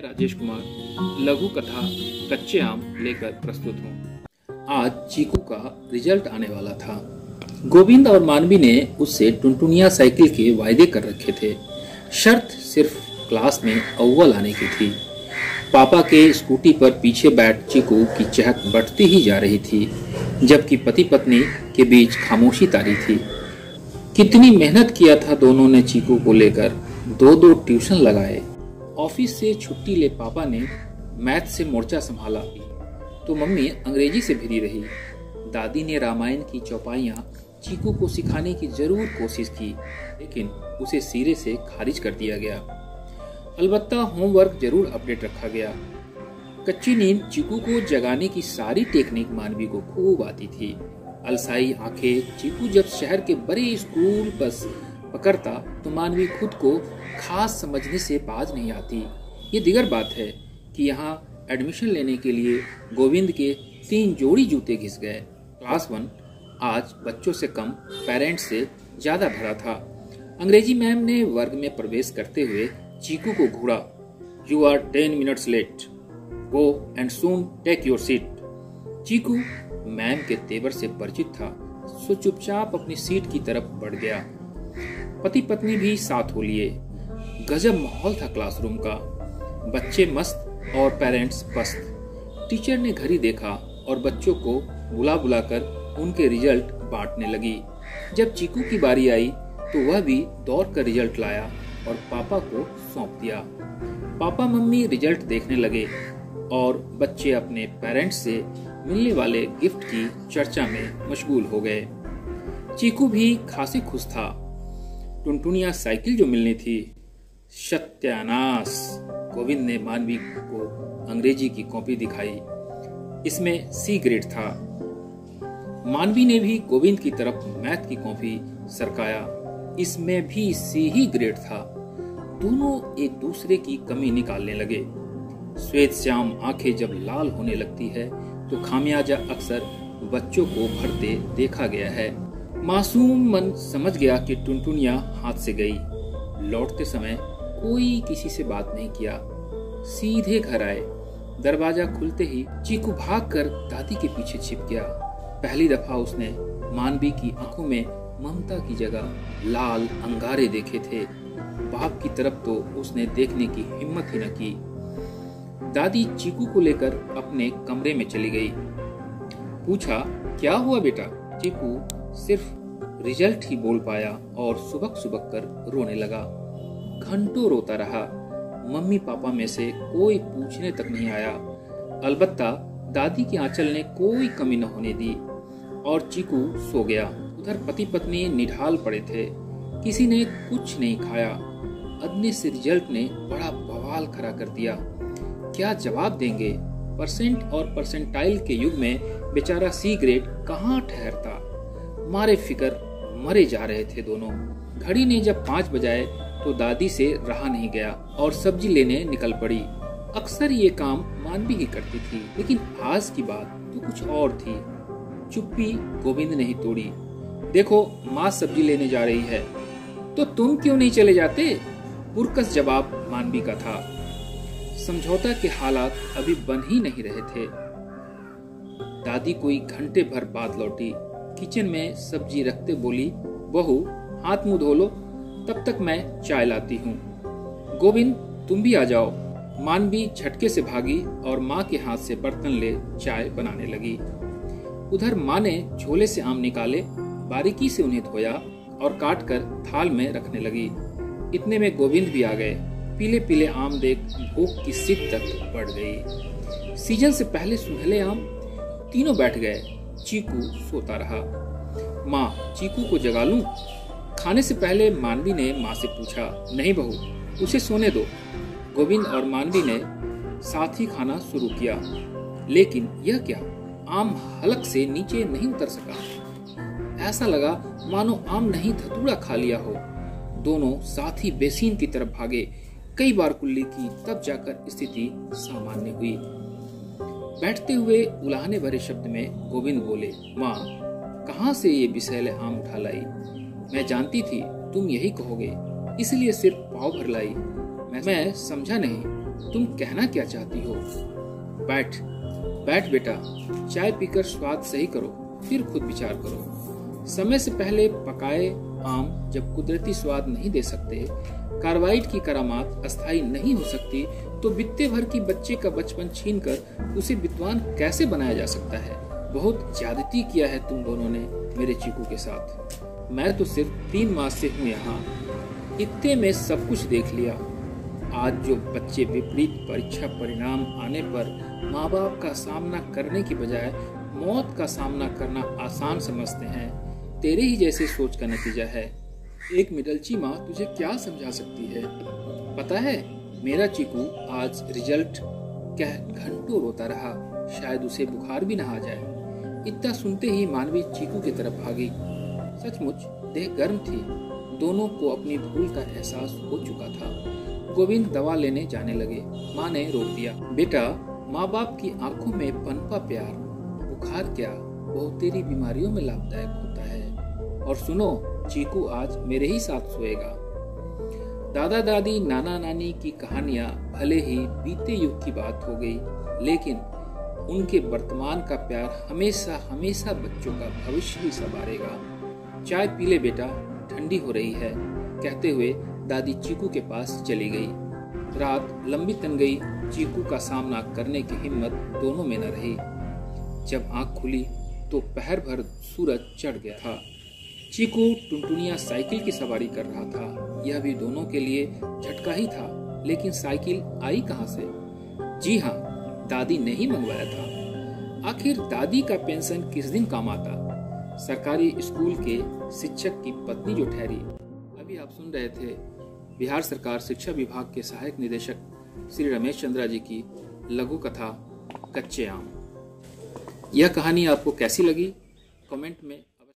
राजेश कुमार लघु कथा कच्चे आम लेकर प्रस्तुत हूँ। आज चीकू का रिजल्ट आने वाला था। गोविंद और मानवी ने उससे टुनटुनिया साइकिल के वायदे कर रखे थे। शर्त सिर्फ क्लास में अव्वल आने की थी। पापा के स्कूटी पर पीछे बैठ चीकू की चहक बढ़ती ही जा रही थी, जबकि पति पत्नी के बीच खामोशी तारी थी। कितनी मेहनत किया था दोनों ने चीकू को लेकर, दो ट्यूशन लगाए। ऑफिस से छुट्टी ले पापा ने मैथ से मोर्चा संभाला तो मम्मी अंग्रेजी से भिड़ी रही। दादी ने रामायण की चौपाइयाँ चीकू को सिखाने की जरूर कोशिश की, लेकिन उसे सिरे से खारिज कर दिया गया। अलबत्ता होमवर्क जरूर अपडेट रखा गया। कच्ची नींद चीकू को जगाने की सारी टेक्निक मानवी को खूब आती थी। अलसाई आंखें चीकू जब शहर के बड़े स्कूल बस पकड़ता तो मानवी खुद को खास समझने से बाज नहीं आती। ये दिगर बात है कि यहाँ एडमिशन लेने के लिए गोविंद के 3 जोड़ी जूते घिस गए। क्लास 1 आज बच्चों से कम, पेरेंट्स से ज्यादा भरा था। अंग्रेजी मैम ने वर्ग में प्रवेश करते हुए चीकू को घूरा। You are 10 minutes late, go and soon take your seat. Chiku ma'am के तेवर से परिचित था, सो चुपचाप अपनी सीट की तरफ बढ़ गया। पति पत्नी भी साथ हो लिए। गजब माहौल था क्लासरूम का। बच्चे मस्त और पेरेंट्स पस्त। टीचर ने घड़ी देखा और बच्चों को बुला बुलाकर उनके रिजल्ट बांटने लगी। जब चीकू की बारी आई तो वह भी दौड़ कर रिजल्ट लाया और पापा को सौंप दिया। पापा मम्मी रिजल्ट देखने लगे और बच्चे अपने पेरेंट्स से मिलने वाले गिफ्ट की चर्चा में मशगूल हो गए। चीकू भी खासी खुश था। टुनटुनिया साइकिल जो मिलनी थी। सत्यानाश! गोविंद ने मानवी को अंग्रेजी की कॉपी दिखाई। इसमें सी ग्रेड था। मानवी ने भी गोविंद की तरफ मैथ की कॉपी सरकाया। इसमें भी सी ही ग्रेड था। दोनों एक दूसरे की कमी निकालने लगे। श्वेत श्याम आंखें जब लाल होने लगती है तो खामियाजा अक्सर बच्चों को भरते देखा गया है। मासूम मन समझ गया कि टुनटुनिया हाथ से गई। लौटते समय कोई किसी से बात नहीं किया, सीधे घर आए। दरवाजा खुलते ही चीकू भागकर दादी के पीछे छिप गया। पहली दफा उसने मानवी की आंखों में ममता की जगह लाल अंगारे देखे थे। बाप की तरफ तो उसने देखने की हिम्मत ही न की। दादी चीकू को लेकर अपने कमरे में चली गई। पूछा, क्या हुआ बेटा? चीकू सिर्फ रिजल्ट ही बोल पाया और सुबक सुबक कर रोने लगा। घंटों रोता रहा। मम्मी पापा में से कोई पूछने तक नहीं आया। अलबत्ता दादी की आंचल ने कोई कमी न होने दी और चीकू सो गया। उधर पति पत्नी निढाल पड़े थे। किसी ने कुछ नहीं खाया। अदने से रिजल्ट ने बड़ा बवाल खड़ा कर दिया। क्या जवाब देंगे? परसेंट और परसेंटाइल के युग में बेचारा सी ग्रेड कहाँ ठहरता। मारे फिकर मरे जा रहे थे दोनों। घड़ी ने जब 5 बजाए तो दादी से रहा नहीं गया और सब्जी लेने निकल पड़ी। अक्सर ये काम मानवी ही करती थी, लेकिन आज की बात तो कुछ और थी। चुप्पी गोविंद ने ही तोड़ी। देखो, माँ सब्जी लेने जा रही है तो तुम क्यों नहीं चले जाते? पुरकस जवाब मानवी का था। समझौता के हालात अभी बन ही नहीं रहे थे। दादी कोई घंटे भर बाद लौटी। किचन में सब्जी रखते बोली, बहू हाथ मुंह धो लो, तब तक मैं चाय लाती हूँ। गोविंद तुम भी आ जाओ। मानवी झटके से भागी और माँ के हाथ से बर्तन ले चाय बनाने लगी। उधर माँ ने झोले से आम निकाले, बारीकी से उन्हें धोया और काट कर थाल में रखने लगी। इतने में गोविंद भी आ गए। पीले पीले आम देख भूख की सिद तक बढ़ गई। सीजन से पहले सुनहले आम। तीनों बैठ गए। चीकू सोता रहा। माँ, चीकू को जगा लूं? खाने से पहले मानवी ने माँ से पूछा। नहीं बहू, उसे सोने दो। गोविंद और मानवी ने साथ ही खाना शुरू किया। लेकिन यह क्या, आम हलक से नीचे नहीं उतर सका। ऐसा लगा मानो आम नहीं धतूरा खा लिया हो। दोनों साथ ही बेसिन की तरफ भागे। कई बार कुल्ली की, तब जाकर स्थिति सामान्य हुई। बैठते हुए उलाहने भरे शब्द में गोविंद बोले, माँ, कहाँ से ये बिसैले आम उठा लाई? मैं जानती थी तुम यही कहोगे, इसलिए सिर्फ पाव भर लाई। मैं समझा नहीं। तुम कहना क्या चाहती हो? बैठ बैठ बेटा, चाय पीकर स्वाद सही करो, फिर खुद विचार करो। समय से पहले पकाए आम जब कुदरती स्वाद नहीं दे सकते, कार्बाइड की करामात अस्थायी नहीं हो सकती, तो बित्ते भर की बच्चे का बचपन छीनकर उसे विद्वान कैसे बनाया जा सकता है? बहुत ज्यादती किया है तुम दोनों ने मेरे चीकू के साथ। मैं तो सिर्फ 3 मास से हूँ यहाँ, इतने में सब कुछ देख लिया। आज जो बच्चे विपरीत परीक्षा परिणाम आने पर माँ बाप का सामना करने की बजाय मौत का सामना करना आसान समझते हैं, तेरे ही जैसे सोच का नतीजा है। एक मिडलची माँ तुझे क्या समझा सकती है? पता है, मेरा चीकू आज रिजल्ट कह घंटों रोता रहा, शायद उसे बुखार भी ना आ जाए। इतना सुनते ही मानवी चीकू की तरफ भागी। सचमुच देह गर्म थी, दोनों को अपनी भूल का एहसास हो चुका था। गोविंद दवा लेने जाने लगे। माँ ने रोक दिया। बेटा, माँ बाप की आंखों में पनपा प्यार, बुखार क्या, वो तेरी बीमारियों में लाभदायक होता है। और सुनो, चीकू आज मेरे ही साथ सोएगा। दादा दादी नाना नानी की कहानियां भले ही बीते युग की बात हो गई, लेकिन उनके वर्तमान का प्यार हमेशा हमेशा बच्चों का भविष्य ही संवारेगा। चाय पी ले बेटा, ठंडी हो रही है, कहते हुए दादी चीकू के पास चली गई। रात लंबी तन गई, चीकू का सामना करने की हिम्मत दोनों में न रही। जब आंख खुली तो पहर भर सूरज चढ़ गया था। चीकू टुनटुनिया साइकिल की सवारी कर रहा था। यह भी दोनों के लिए झटका ही था, लेकिन साइकिल आई कहां से? जी हाँ, दादी ने ही मंगवाया था। आखिर दादी का पेंशन किस दिन काम आता? सरकारी स्कूल के शिक्षक की पत्नी जो ठहरी। अभी आप सुन रहे थे बिहार सरकार शिक्षा विभाग के सहायक निदेशक श्री रमेश चंद्रा जी की लघु कथा कच्चे आम। यह कहानी आपको कैसी लगी? कमेंट में